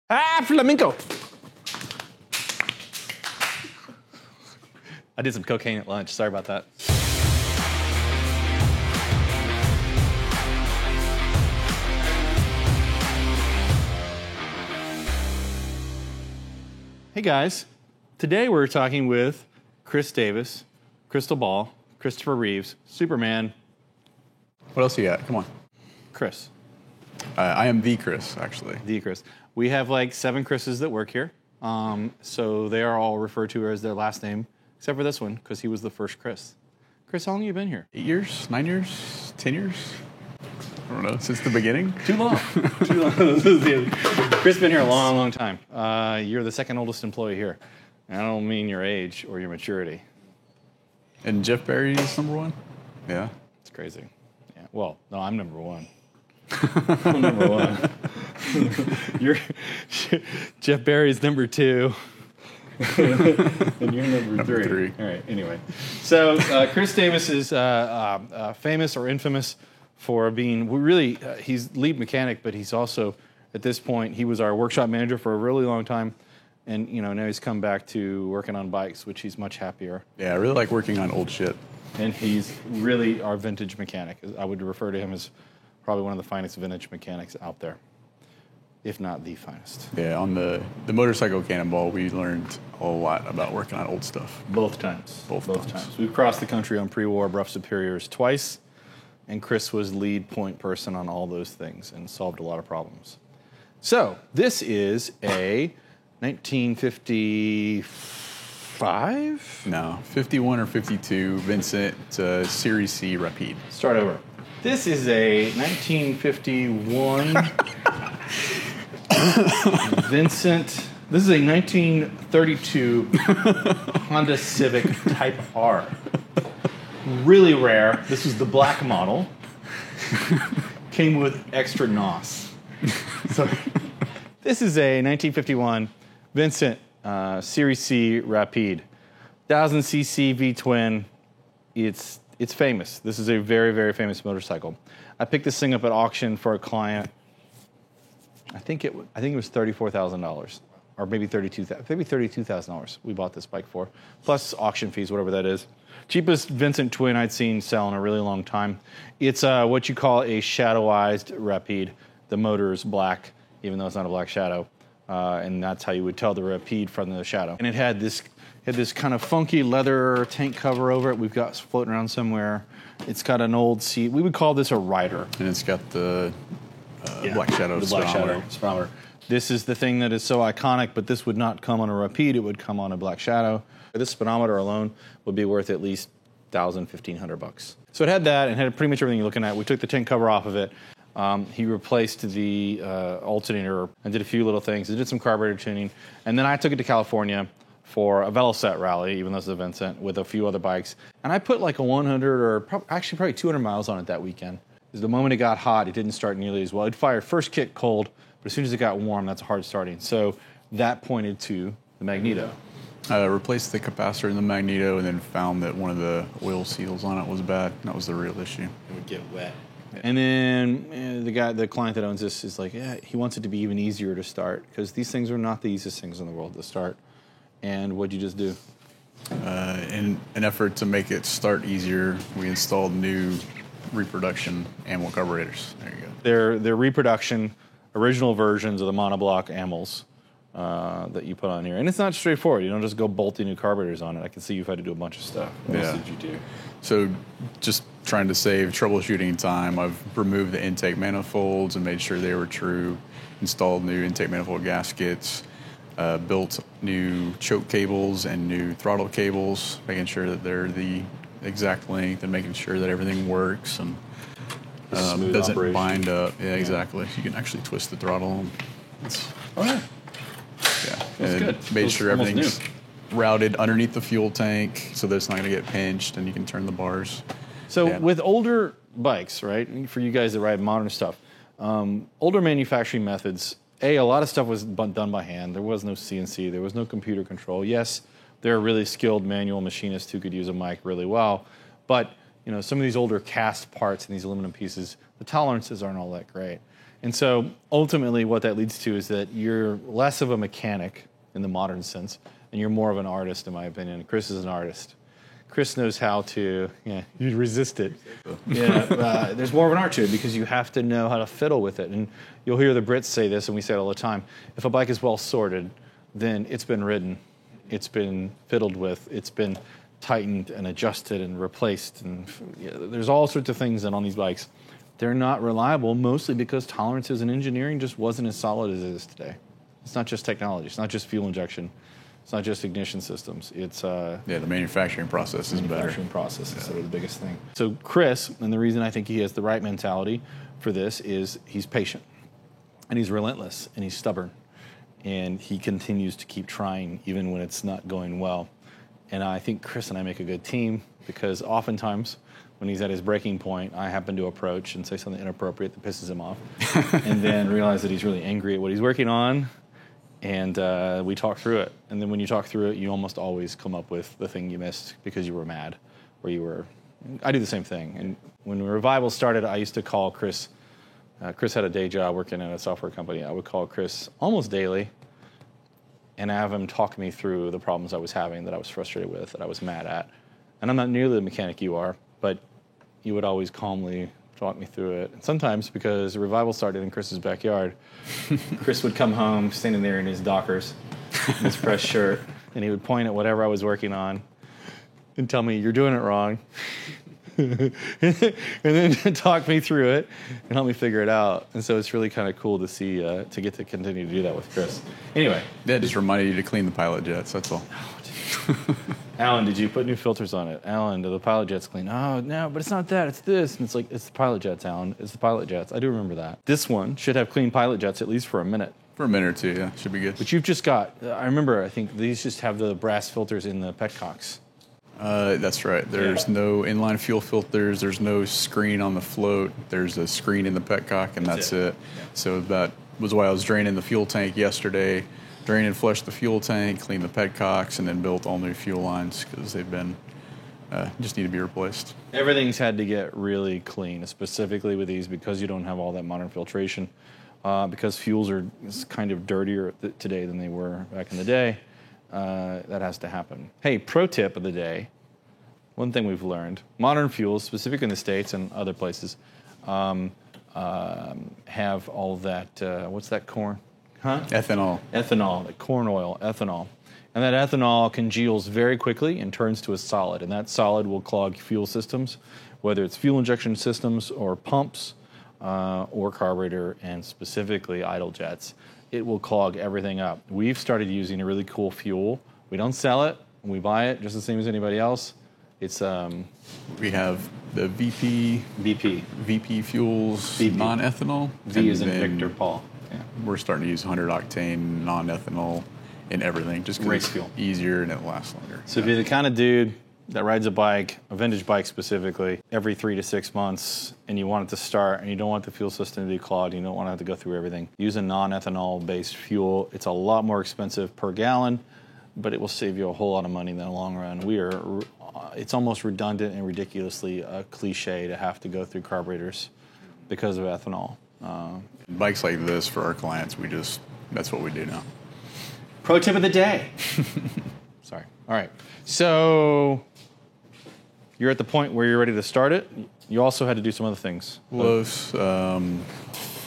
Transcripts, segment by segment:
Flamenco. I did some cocaine at lunch. Sorry about that. Hey guys, today we're talking with Chris Davis, Crystal Ball, Christopher Reeves, Superman. What else you got? Come on. Chris. I am the Chris, actually. The Chris. We have like 7 Chris's that work here. So they are all referred to as their last name, except for this one, because he was the first Chris. Chris, how long have you been here? 8 years? 9 years? 10 years? I don't know. Since the beginning? Too long. Too long. Chris been here a long, long time. You're the second oldest employee here. And I don't mean your age or your maturity. And Jeff Barry is number 1? Yeah. It's crazy. Yeah. Well, no, I'm number 1. I'm number 1. You're Jeff Barry's number 2. And you're number 3. All right, anyway. So Chris Davis is famous or infamous for being he's lead mechanic, but he's also, at this point, he was our workshop manager for a really long time. And, now he's come back to working on bikes, which he's much happier. Yeah, I really like working on old shit. And he's really our vintage mechanic. I would refer to him as probably one of the finest vintage mechanics out there, if not the finest. Yeah, on the motorcycle Cannonball, we learned a lot about working on old stuff. Both times. Both times. We've crossed the country on pre-war Brough Superiors twice, and Chris was lead point person on all those things and solved a lot of problems. So this is a 1955? No, 51 or 52 Vincent Series C Rapide. Start over. This is a 1951 Vincent. This is a 1932 Honda Civic Type R. Really rare. This was the black model. Came with extra NOS. So this is a 1951 Vincent Series C Rapide. 1000cc V-twin. It's famous. This is a very, very famous motorcycle. I picked this thing up at auction for a client. I think it was $34,000, or maybe $32,000. We bought this bike for, plus auction fees, whatever that is. Cheapest Vincent twin I'd seen sell in a really long time. It's what you call a shadowized Rapide. The motor is black, even though it's not a black shadow, and that's how you would tell the Rapide from the shadow. And it had this kind of funky leather tank cover over it. We've got floating around somewhere. It's got an old seat. We would call this a rider. And it's got the black shadow speedometer. This is the thing that is so iconic, but this would not come on a Rapide. It would come on a black shadow. This speedometer alone would be worth at least $1,000, $1,500. So it had that and had pretty much everything you're looking at. We took the tank cover off of it. He replaced the alternator and did a few little things. He did some carburetor tuning. And then I took it to California for a Velocet rally, even though it's a Vincent, with a few other bikes. And I put like a 100 or probably 200 miles on it that weekend. Because the moment it got hot, it didn't start nearly as well. It fired first kick cold, but as soon as it got warm, that's hard starting. So that pointed to the Magneto. Replaced the capacitor in the Magneto and then found that one of the oil seals on it was bad. That was the real issue. It would get wet. And then the client that owns this is like, yeah, he wants it to be even easier to start because these things are not the easiest things in the world to start. And what'd you just do? In an effort to make it start easier, we installed new reproduction AML carburetors. There you go. They're reproduction, original versions of the monoblock AMLs that you put on here. And it's not straightforward. You don't just go bolting new carburetors on it. I can see you've had to do a bunch of stuff. What else did you do? So just trying to save troubleshooting time, I've removed the intake manifolds and made sure they were true, installed new intake manifold gaskets, built new choke cables and new throttle cables, making sure that they're the exact length and making sure that everything works and doesn't bind up. Yeah, exactly. You can actually twist the throttle. Yeah, and good. Made sure everything's routed underneath the fuel tank so that it's not going to get pinched and you can turn the bars. So with older bikes, right, for you guys that ride modern stuff, older manufacturing methods, a lot of stuff was done by hand. There was no CNC. There was no computer control. Yes, there are really skilled manual machinists who could use a mic really well, but some of these older cast parts and these aluminum pieces, the tolerances aren't all that great. And so ultimately what that leads to is that you're less of a mechanic in the modern sense, and you're more of an artist, in my opinion. Chris is an artist. Chris knows how to, you resist it. There's more of an art to it because you have to know how to fiddle with it. And you'll hear the Brits say this, and we say it all the time. If a bike is well sorted, then it's been ridden, it's been fiddled with, it's been tightened and adjusted and replaced. And there's all sorts of things that on these bikes. They're not reliable, mostly because tolerances and engineering just wasn't as solid as it is today. It's not just technology. It's not just fuel injection. It's not just ignition systems. It's the manufacturing process is better. Manufacturing process is sort of the biggest thing. So Chris, and the reason I think he has the right mentality for this is he's patient, and he's relentless, and he's stubborn, and he continues to keep trying even when it's not going well. And I think Chris and I make a good team because oftentimes when he's at his breaking point, I happen to approach and say something inappropriate that pisses him off, and then realize that he's really angry at what he's working on. And we talk through it. And then when you talk through it, you almost always come up with the thing you missed because you were mad or you were... I do the same thing. And when Revival started, I used to call Chris. Chris had a day job working at a software company. I would call Chris almost daily and have him talk me through the problems I was having, that I was frustrated with, that I was mad at. And I'm not nearly the mechanic you are, but you would always calmly talk me through it. And sometimes, because Revival started in Chris's backyard, Chris would come home standing there in his Dockers, in his press shirt, and he would point at whatever I was working on and tell me, "You're doing it wrong." And then talk me through it and help me figure it out. And so it's really kind of cool to see, to get to continue to do that with Chris. Anyway. Yeah, just reminded you to clean the pilot jets, that's all. Alan, did you put new filters on it? Alan, do the pilot jets clean? Oh, no, but it's not that, it's this. And it's like, it's the pilot jets, Alan. It's the pilot jets. I do remember that. This one should have clean pilot jets at least for a minute. For a minute or two, yeah. Should be good. But you've just got, I remember, I think these just have the brass filters in the petcocks. That's right. There's no inline fuel filters. There's no screen on the float. There's a screen in the petcock, and that's it. Yeah. So that was why I was draining the fuel tank yesterday. Drain and flush the fuel tank, clean the petcocks, and then built all new fuel lines because they've been just need to be replaced. Everything's had to get really clean, specifically with these because you don't have all that modern filtration. Because fuels are kind of dirtier today than they were back in the day. That has to happen. Hey, pro tip of the day. One thing we've learned: modern fuels, specifically in the States and other places, have all that. What's that corn? Huh? Ethanol, like corn oil, ethanol. And that ethanol congeals very quickly and turns to a solid. And that solid will clog fuel systems, whether it's fuel injection systems or pumps or carburetor, and specifically idle jets. It will clog everything up. We've started using a really cool fuel. We don't sell it. We buy it just the same as anybody else. It's we have the VP fuels, VP. non-ethanol. V is in Victor, Paul. Yeah. We're starting to use 100 octane non-ethanol in everything, just because it's fuel. Easier and it lasts longer. So if you're the kind of dude that rides a bike, a vintage bike specifically, every 3 to 6 months, and you want it to start, and you don't want the fuel system to be clogged, you don't want to have to go through everything, use a non-ethanol-based fuel. It's a lot more expensive per gallon, but it will save you a whole lot of money in the long run. It's almost redundant and ridiculously cliche to have to go through carburetors because of ethanol. Bikes like this, for our clients, that's what we do now. Pro tip of the day. Sorry. All right. So you're at the point where you're ready to start it. You also had to do some other things. Close.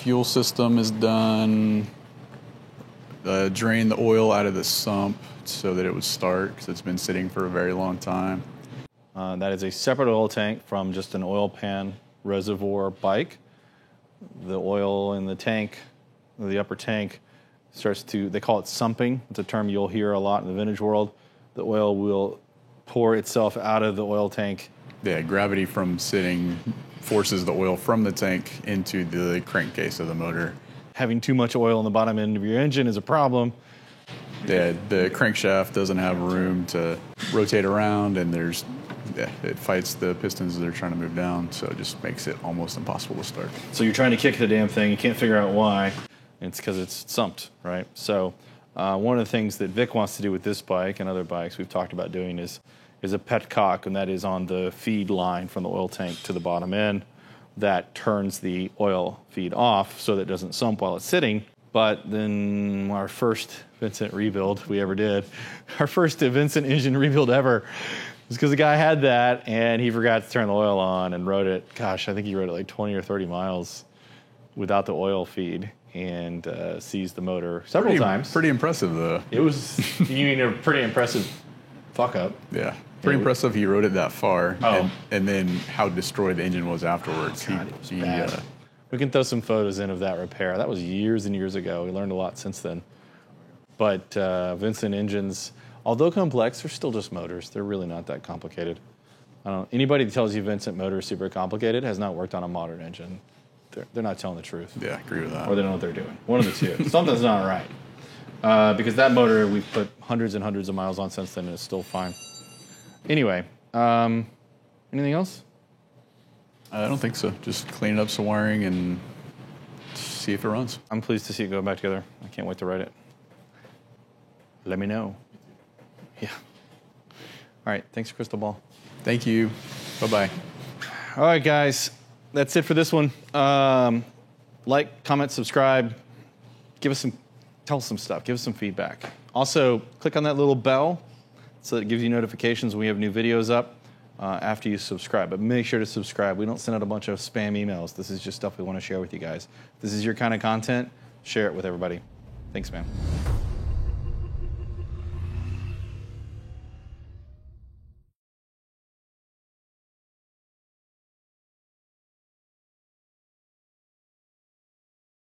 Fuel system is done. Drain the oil out of the sump so that it would start because it's been sitting for a very long time. That is a separate oil tank from just an oil pan reservoir bike. The oil in the tank, the upper tank, they call it sumping. It's a term you'll hear a lot in the vintage world. The oil will pour itself out of the oil tank. Yeah, gravity from sitting forces the oil from the tank into the crankcase of the motor. Having too much oil on the bottom end of your engine is a problem. Yeah, the crankshaft doesn't have room to rotate around, and it fights the pistons as they're trying to move down, so it just makes it almost impossible to start. So you're trying to kick the damn thing, you can't figure out why. It's because it's sumped, right? So one of the things that Vic wants to do with this bike and other bikes we've talked about doing is a petcock, and that is on the feed line from the oil tank to the bottom end. that turns the oil feed off so that it doesn't sump while it's sitting. But then our first Vincent rebuild we ever did, our first Vincent engine rebuild ever, was because the guy had that and he forgot to turn the oil on and rode it. Gosh, I think he rode it like 20 or 30 miles without the oil feed and seized the motor several times. Pretty impressive, though. It was a pretty impressive fuck up. Yeah. Pretty impressive he rode it that far. Oh. And then how destroyed the engine was afterwards. God, it was bad. We can throw some photos in of that repair. That was years and years ago. We learned a lot since then. But Vincent engines, although complex, they're still just motors. They're really not that complicated. Anybody that tells you Vincent motor is super complicated has not worked on a modern engine. They're not telling the truth. Yeah, I agree with that. Or they don't know what they're doing. One of the two. Something's not right. Because that motor we've put hundreds and hundreds of miles on since then and it's still fine. Anyway, anything else? I don't think so. Just cleaning up some wiring and see if it runs. I'm pleased to see it go back together. I can't wait to write it. Let me know. Yeah. All right. Thanks, Crystal Ball. Thank you. Bye-bye. All right, guys. That's it for this one. Like, comment, subscribe. Tell us some stuff. Give us some feedback. Also, click on that little bell so that it gives you notifications when we have new videos up after you subscribe. But make sure to subscribe. We don't send out a bunch of spam emails. This is just stuff we want to share with you guys. If this is your kind of content, share it with everybody. Thanks, man.